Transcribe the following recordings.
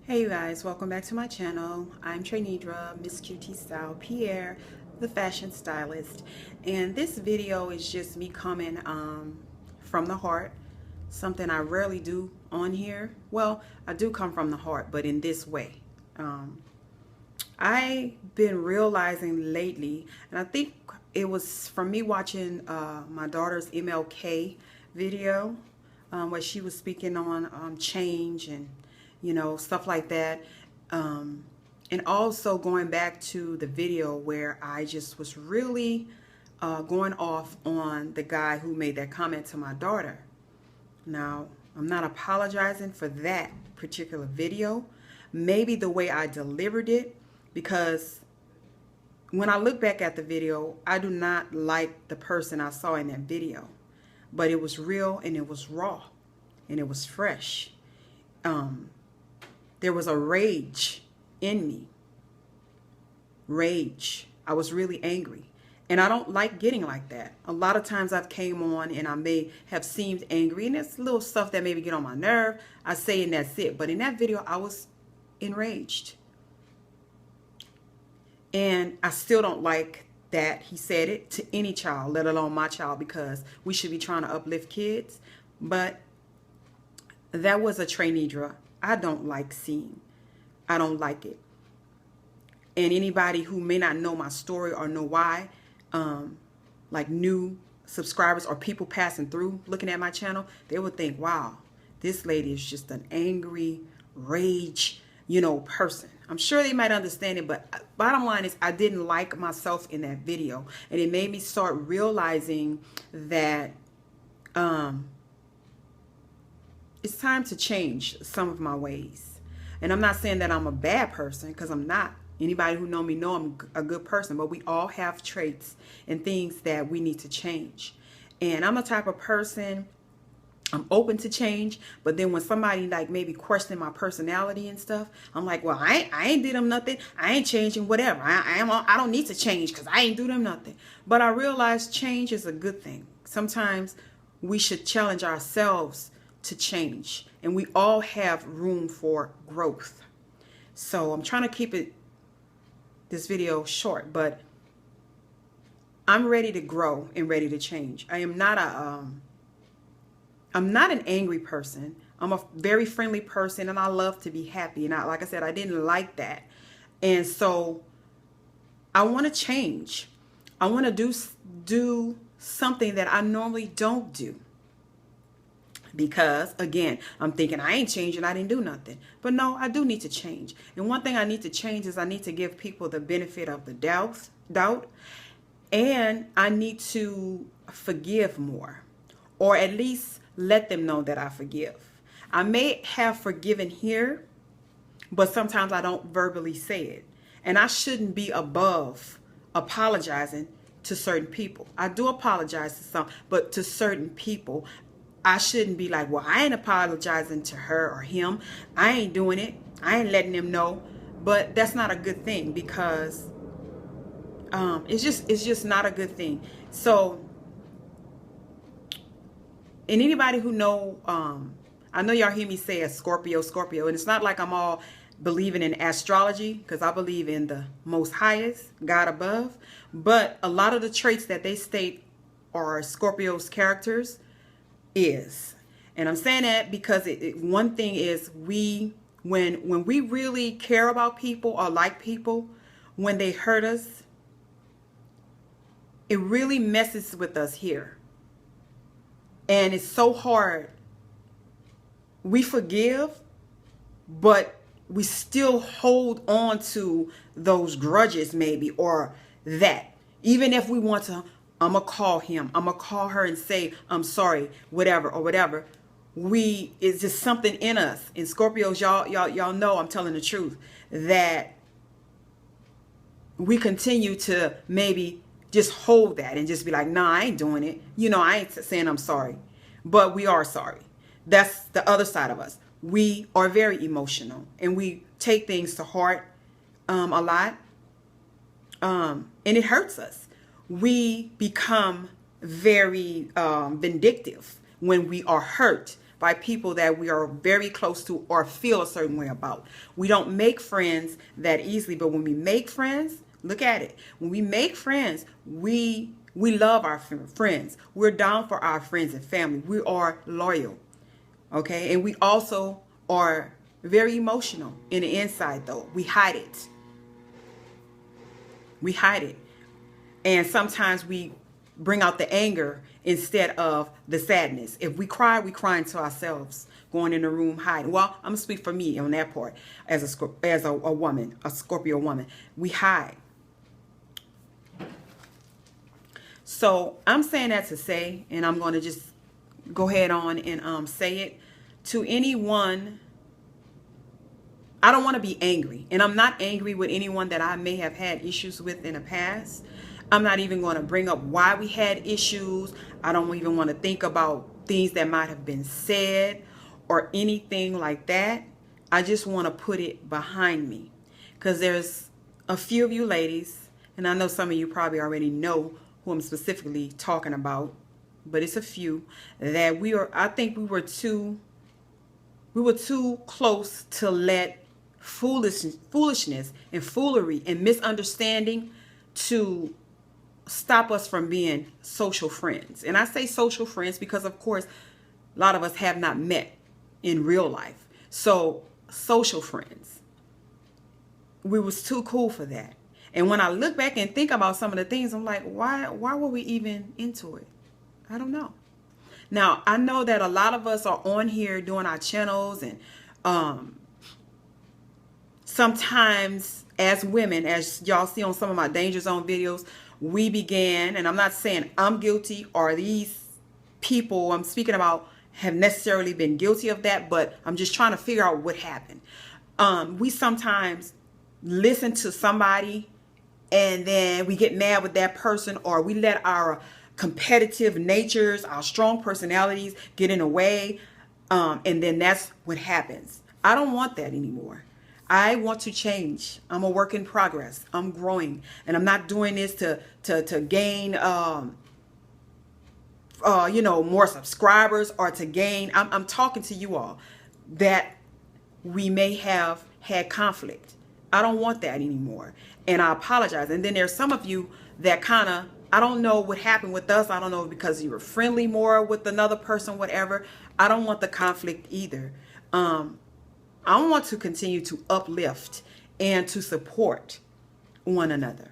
Hey you guys, welcome back to my channel. I'm Traynidra, Miss QT Style Pierre, the fashion stylist. And this video is just me coming from the heart, something I rarely do on here. Well, I do come from the heart, but in this way. I've been realizing lately, and I think it was from me watching my daughter's MLK video, where she was speaking on change and stuff like that, and also going back to the video where I just was really going off on the guy who made that comment to my daughter. Now, I'm not apologizing for that particular video, maybe the way I delivered it, because when I look back at the video, I do not like the person I saw in that video, but it was real and it was raw and it was fresh. There was a rage in me. Rage. I was really angry. And I don't like getting like that. A lot of times I've came on and I may have seemed angry. And it's little stuff that maybe get on my nerve. I say and that's it. But in that video, I was enraged. And I still don't like that he said it to any child, let alone my child, because we should be trying to uplift kids. But that was a Traynidra I don't like seeing. I don't like it. And anybody who may not know my story or know why, like new subscribers or people passing through looking at my channel, they would think, wow, this lady is just an angry, rage, person. I'm sure they might understand it, but bottom line is I didn't like myself in that video. And it made me start realizing that it's time to change some of my ways. And I'm not saying that I'm a bad person, because I'm not. Anybody who know me know I'm a good person, but we all have traits and things that we need to change. And I'm the type of person, I'm open to change, but then when somebody like maybe question my personality and stuff, I'm like, well, I ain't did them nothing. I ain't changing, whatever. I don't need to change because I ain't do them nothing. But I realize change is a good thing. Sometimes we should challenge ourselves to change, and we all have room for growth. So I'm trying to keep this video short, but I'm ready to grow and ready to change. I'm not an angry person. I'm a very friendly person, and I love to be happy. And like I said, I didn't like that. And so I want to change. I want to do something that I normally don't do. Because, again, I'm thinking I ain't changing, I didn't do nothing. But no, I do need to change. And one thing I need to change is I need to give people the benefit of the doubt. And I need to forgive more. Or at least let them know that I forgive. I may have forgiven here, but sometimes I don't verbally say it. And I shouldn't be above apologizing to certain people. I do apologize to some, but to certain people, I shouldn't be like, well, I ain't apologizing to her or him. I ain't doing it. I ain't letting them know. But that's not a good thing, because it's just not a good thing. So, and anybody who know, I know y'all hear me say a Scorpio, and it's not like I'm all believing in astrology, because I believe in the most highest, God above. But a lot of the traits that they state are Scorpio's characters is. And I'm saying that because one thing is when we really care about people or like people, when they hurt us, it really messes with us here. And it's so hard. We forgive, but we still hold on to those grudges maybe, or that. Even if we want to, I'm going to call him, I'm going to call her and say, I'm sorry, whatever, or whatever. It's just something in us. And Scorpios, y'all know I'm telling the truth, that we continue to maybe just hold that and just be like, nah, I ain't doing it. I ain't saying I'm sorry, but we are sorry. That's the other side of us. We are very emotional and we take things to heart a lot. And it hurts us. We become very vindictive when we are hurt by people that we are very close to or feel a certain way about. We don't make friends that easily, but when we make friends, look at it. When we make friends, we love our friends. We're down for our friends and family. We are loyal. Okay? And we also are very emotional in the inside, though. We hide it. We hide it. And sometimes we bring out the anger instead of the sadness. If we cry, we crying to ourselves, going in the room hiding. Well, I'm gonna speak for me on that part. As a woman, a Scorpio woman, we hide. So I'm saying that to say, and I'm going to just go ahead on and say it to anyone. I don't want to be angry, and I'm not angry with anyone that I may have had issues with in the past. I'm not even going to bring up why we had issues. I don't even want to think about things that might have been said or anything like that. I just want to put it behind me, because there's a few of you ladies, and I know some of you probably already know who I'm specifically talking about, but it's a few that I think we were too close to let foolishness and foolery and misunderstanding to stop us from being social friends. And I say social friends because, of course, a lot of us have not met in real life. So social friends, we was too cool for that. And when I look back and think about some of the things, I'm like, why were we even into it? I don't know. Now, I know that a lot of us are on here doing our channels, and sometimes as women, as y'all see on some of my Danger Zone videos, we began, and I'm not saying I'm guilty or these people I'm speaking about have necessarily been guilty of that, but I'm just trying to figure out what happened. We sometimes listen to somebody and then we get mad with that person, or we let our competitive natures, our strong personalities get in the way, and then that's what happens. I don't want that anymore. I want to change. I'm a work in progress. I'm growing, and I'm not doing this to gain more subscribers or to gain. I'm talking to you all that we may have had conflict. I don't want that anymore, and I apologize. And then there's some of you that kind of, I don't know what happened with us. I don't know, because you were friendly more with another person, whatever. I don't want the conflict either. I want to continue to uplift and to support one another.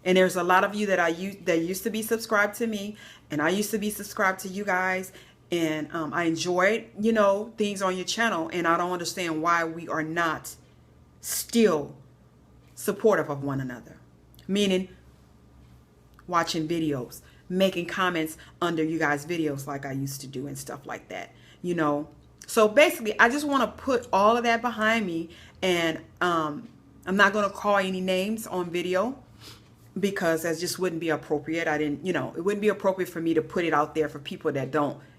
And there's a lot of you that used to be subscribed to me, and I used to be subscribed to you guys. And I enjoyed, things on your channel, and I don't understand why we are not still supportive of one another. Meaning watching videos, making comments under you guys' videos like I used to do and stuff like that, So basically, I just want to put all of that behind me, and I'm not going to call any names on video because that just wouldn't be appropriate. It wouldn't be appropriate for me to put it out there for people that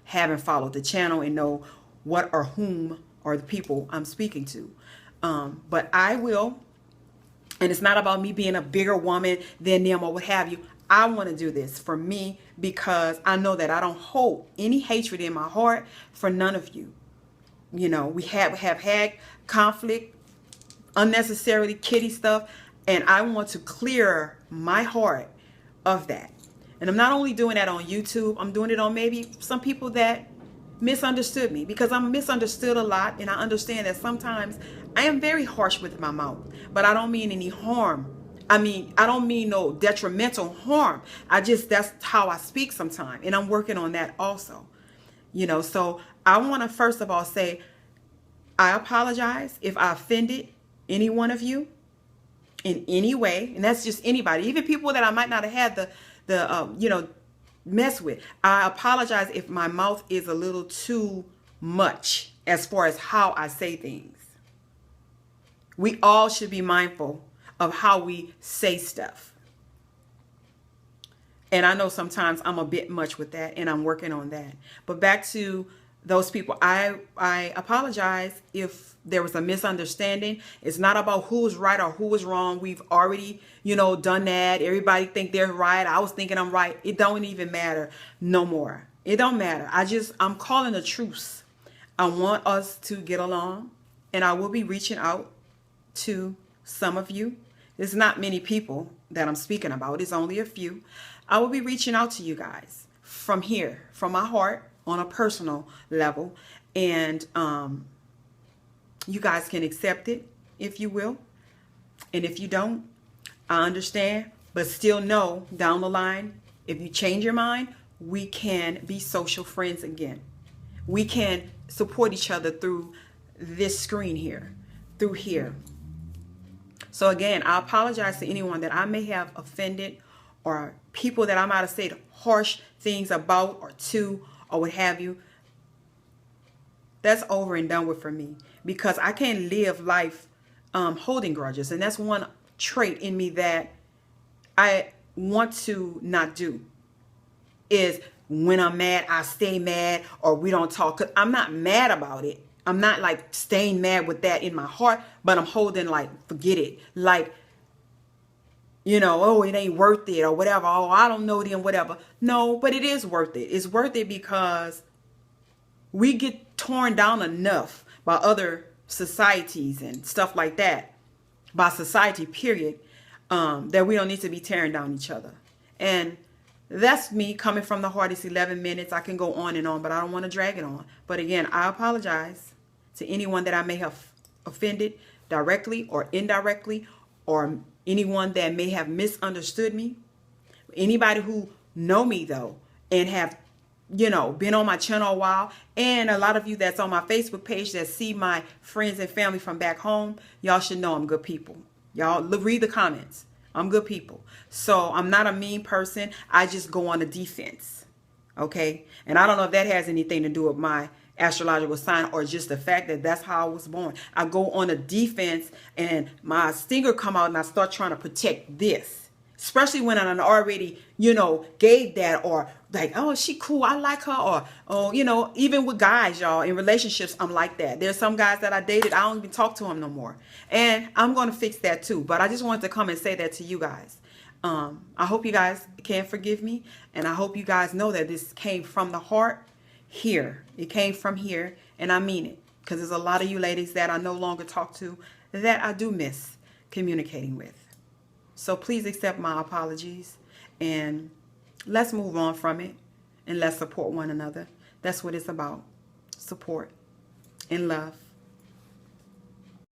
haven't followed the channel and know what or whom are the people I'm speaking to. But I will, and it's not about me being a bigger woman than them or what have you. I want to do this for me because I know that I don't hold any hatred in my heart for none of you. We have had conflict, unnecessarily kitty stuff, and I want to clear my heart of that. And I'm not only doing that on YouTube, I'm doing it on maybe some people that misunderstood me, because I'm misunderstood a lot, and I understand that sometimes I am very harsh with my mouth, but I don't mean any harm. I don't mean no detrimental harm. That's how I speak sometimes, and I'm working on that also. So I want to first of all say, I apologize if I offended any one of you in any way, and that's just anybody, even people that I might not have had the mess with. I apologize if my mouth is a little too much as far as how I say things. We all should be mindful of how we say stuff. And I know sometimes I'm a bit much with that, and I'm working on that. But back to those people, I apologize if there was a misunderstanding. It's not about who's right or who is wrong. We've already, done that. Everybody think they're right. I was thinking I'm right. It don't even matter no more. It don't matter. I'm calling a truce. I want us to get along, and I will be reaching out to some of you. There's not many people that I'm speaking about. It's only a few. I will be reaching out to you guys from here, from my heart, on a personal level. And you guys can accept it, if you will. And if you don't, I understand. But still know, down the line, if you change your mind, we can be social friends again. We can support each other through this screen here, through here. So again, I apologize to anyone that I may have offended, or people that I might have said harsh things about or to, or what have you. That's over and done with for me, because I can't live life holding grudges. And that's one trait in me that I want to not do, is when I'm mad, I stay mad, or we don't talk. 'Cause I'm not mad about it. I'm not like staying mad with that in my heart, but I'm holding like, forget it. Like, you know, oh, it ain't worth it or whatever. Oh, I don't know them, whatever. No, but it is worth it. It's worth it because we get torn down enough by other societies and stuff like that, by society, period, that we don't need to be tearing down each other. And that's me coming from the heart. It's 11 minutes. I can go on and on, but I don't want to drag it on. But again, I apologize to anyone that I may have offended directly or indirectly, or anyone that may have misunderstood me. Anybody who know me though, and have, you know, been on my channel a while, and a lot of you that's on my Facebook page that see my friends and family from back home, y'all should know I'm good people. Y'all read the comments. I'm good people. So I'm not a mean person. I just go on a defense. Okay. And I don't know if that has anything to do with my astrological sign, or just the fact that that's how I was born. I go on a defense, and my stinger come out, and I start trying to protect this, especially when I already, you know, gave that, or like, oh, she cool, I like her, or, oh, you know, even with guys, y'all, in relationships, I'm like that. There's some guys that I dated, I don't even talk to them no more, and I'm going to fix that too. But I just wanted to come and say that to you guys. I hope you guys can forgive me, and I hope you guys know that this came from the heart. Here, it came from here, and I mean it, because there's a lot of you ladies that I no longer talk to, that I do miss communicating with. So please accept my apologies, and let's move on from it, and let's support one another. That's what it's about. Support and love.